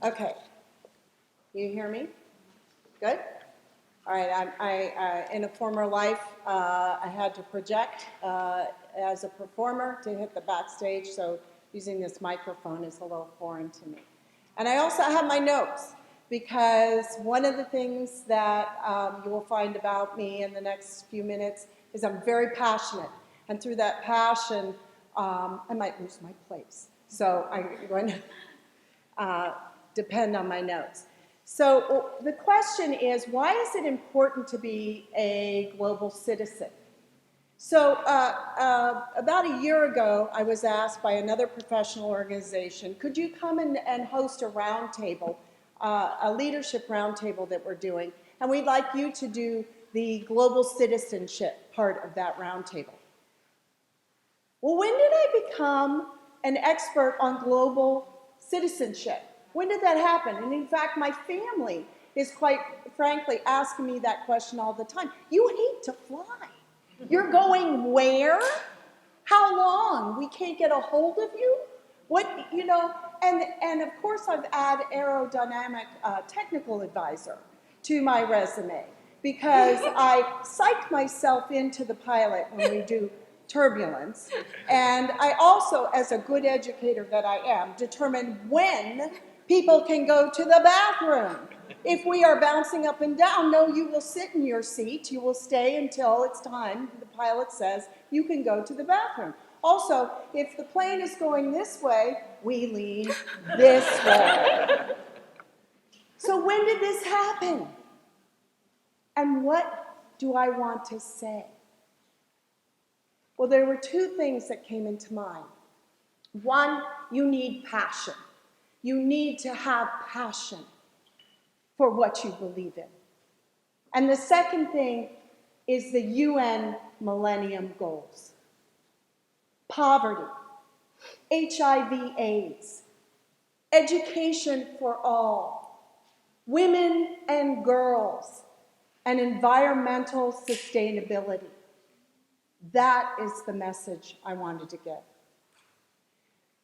Okay. You hear me? Good? All right. In a former life, I had to project as a performer to hit the backstage, so using this microphone is a little foreign to me. And I also have my notes, because one of the things that you will find about me in the next few minutes is I'm very passionate. And through that passion, I might lose my place. So I'm going to depend on my notes. So the question is, why is it important to be a global citizen? So about a year ago, I was asked by another professional organization, could you come and host a roundtable, a leadership roundtable that we're doing, and we'd like you to do the global citizenship part of that roundtable. Well, when did I become an expert on global citizenship? When did that happen? And in fact, my family is quite frankly asking me that question all the time. You hate to fly. You're going where? How long? We can't get a hold of you? What, and of course I've added aerodynamic technical advisor to my resume, because I psych myself into the pilot when we do turbulence. And I also, as a good educator that I am, determine when people can go to the bathroom. If we are bouncing up and down, no, you will sit in your seat. You will stay until it's time. The pilot says you can go to the bathroom. Also, if the plane is going this way, we lean this way. So when did this happen? And what do I want to say? Well, there were two things that came into mind. One, you need passion. You need to have passion for what you believe in. And the second thing is the UN Millennium Goals. Poverty, HIV/AIDS, education for all, women and girls, and environmental sustainability. That is the message I wanted to get.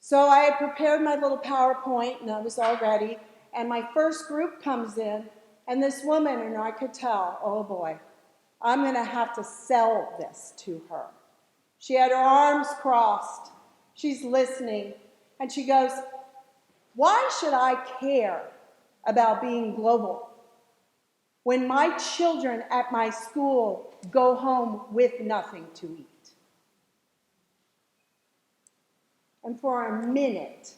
So I had prepared my little PowerPoint, and I was all ready, and my first group comes in, and this woman, and I could tell, oh boy, I'm going to have to sell this to her. She had her arms crossed. She's listening, and she goes, why should I care about being global when my children at my school go home with nothing to eat? And for a minute,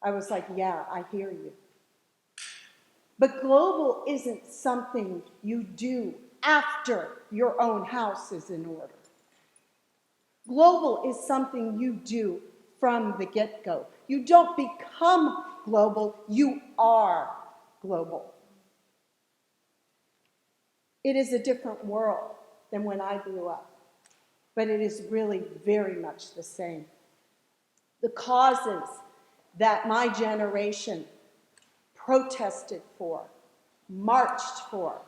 I was like, yeah, I hear you. But global isn't something you do after your own house is in order. Global is something you do from the get-go. You don't become global, you are global. It is a different world than when I grew up, but it is really very much the same. The causes that my generation protested for, marched for,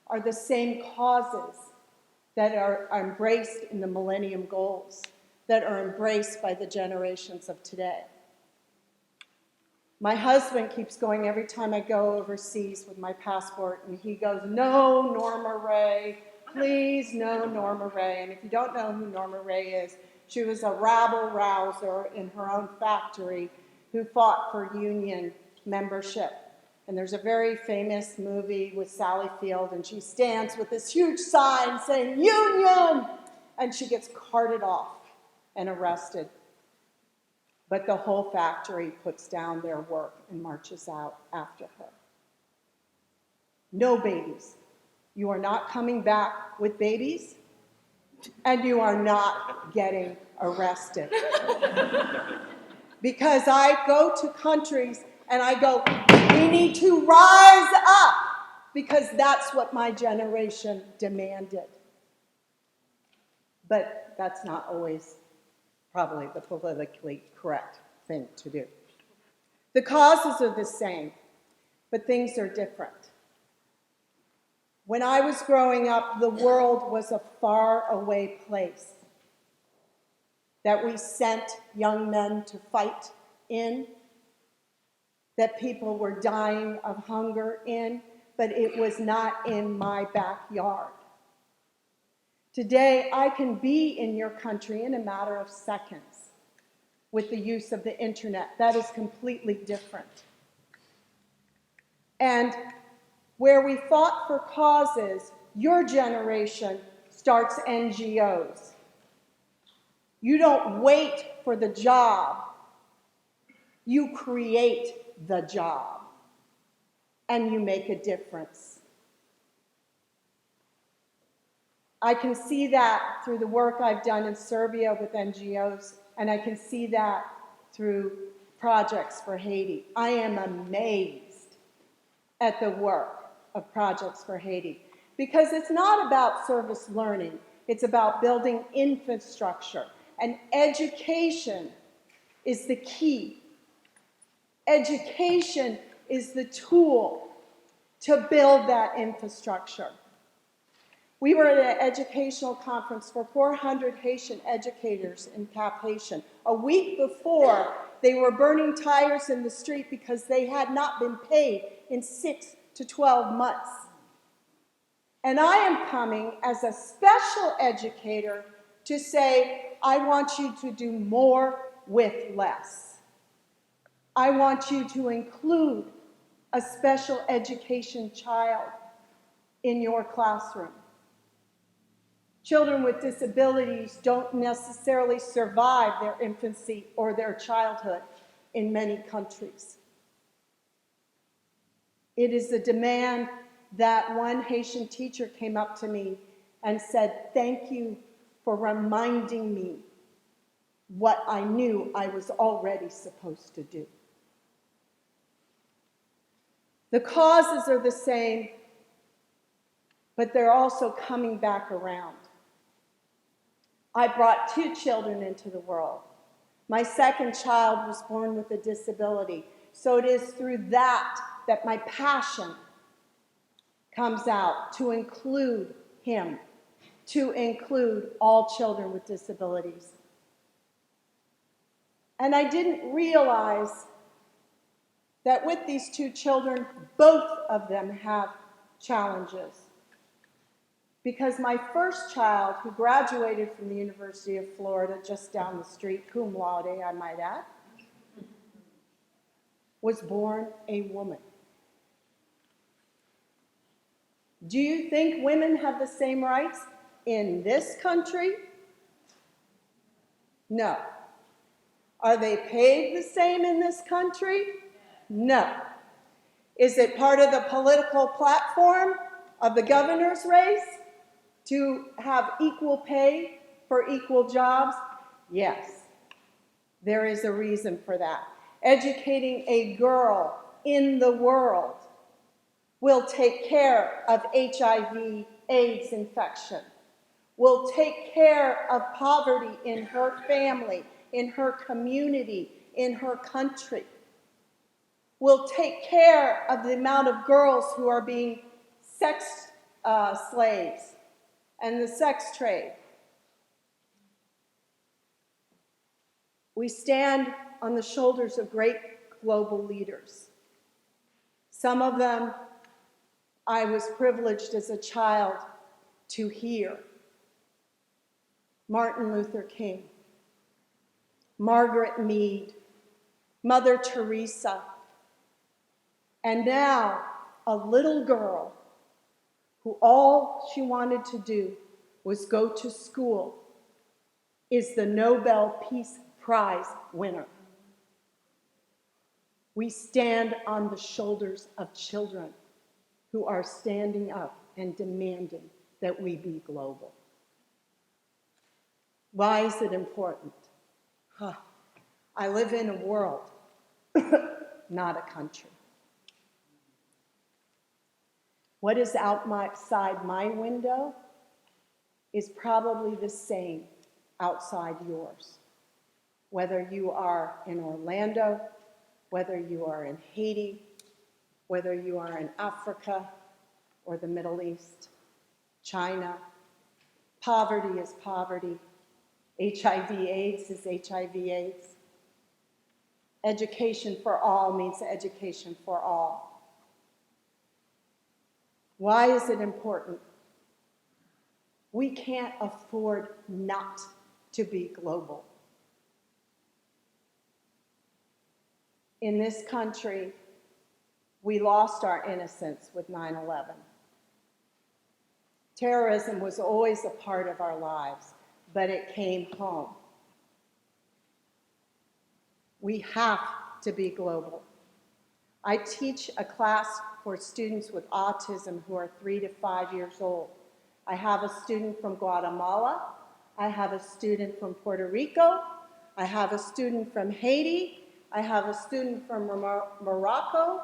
are the same causes that are embraced in the Millennium Goals, that are embraced by the generations of today. My husband keeps going every time I go overseas with my passport, and he goes, no, Norma Ray, please, no, Norma Ray. And if you don't know who Norma Ray is, she was a rabble-rouser in her own factory who fought for union membership. And there's a very famous movie with Sally Field, and she stands with this huge sign saying, union! And she gets carted off and arrested. But the whole factory puts down their work and marches out after her. No babies. You are not coming back with babies, and you are not getting arrested. Because I go to countries and I go, we need to rise up, because that's what my generation demanded. But that's not always probably the politically correct thing to do. The causes are the same, but things are different. When I was growing up, the world was a faraway place that we sent young men to fight in, that people were dying of hunger in, but it was not in my backyard. Today, I can be in your country in a matter of seconds with the use of the internet. That is completely different. And where we fought for causes, your generation starts NGOs. You don't wait for the job. You create the job, and you make a difference. I can see that through the work I've done in Serbia with NGOs, and I can see that through Projects for Haiti. I am amazed at the work of Projects for Haiti, because it's not about service learning, it's about building infrastructure, and education is the key. Education is the tool to build that infrastructure. We were at an educational conference for 400 Haitian educators in Cap-Haitian. A week before, they were burning tires in the street because they had not been paid in 6 to 12 months. And I am coming as a special educator to say, I want you to do more with less. I want you to include a special education child in your classroom. Children with disabilities don't necessarily survive their infancy or their childhood in many countries. It is a demand that one Haitian teacher came up to me and said, "Thank you for reminding me what I knew I was already supposed to do." The causes are the same, but they're also coming back around. I brought 2 children into the world. My second child was born with a disability. So it is through that my passion comes out to include him, to include all children with disabilities. And I didn't realize that with these 2 children, both of them have challenges. Because my first child, who graduated from the University of Florida just down the street, cum laude, I might add, was born a woman. Do you think women have the same rights in this country? No. Are they paid the same in this country? No. Is it part of the political platform of the governor's race to have equal pay for equal jobs? Yes. There is a reason for that. Educating a girl in the world will take care of HIV/AIDS infection, will take care of poverty in her family, in her community, in her country, will take care of the amount of girls who are being sex slaves and the sex trade. We stand on the shoulders of great global leaders. Some of them I was privileged as a child to hear. Martin Luther King, Margaret Mead, Mother Teresa, and now a little girl who all she wanted to do was go to school is the Nobel Peace Prize winner. We stand on the shoulders of children who are standing up and demanding that we be global. Why is it important? I live in a world, not a country. What is outside my window is probably the same outside yours. Whether you are in Orlando, whether you are in Haiti, whether you are in Africa or the Middle East, China, poverty is poverty. HIV/AIDS is HIV/AIDS. Education for all means education for all. Why is it important? We can't afford not to be global. In this country, we lost our innocence with 9/11. Terrorism was always a part of our lives, but it came home. We have to be global. I teach a class for students with autism who are 3 to 5 years old. I have a student from Guatemala. I have a student from Puerto Rico. I have a student from Haiti. I have a student from Morocco.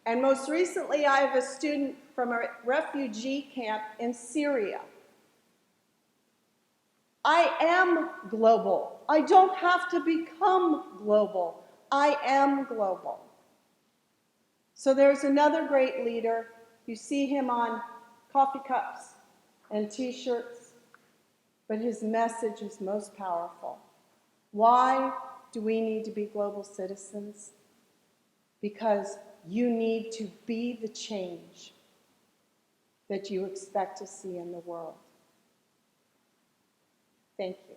And most recently, I have a student from a refugee camp in Syria. I am global. I don't have to become global. I am global. So there's another great leader. You see him on coffee cups and t-shirts, but his message is most powerful. Why do we need to be global citizens? Because you need to be the change that you expect to see in the world. Thank you.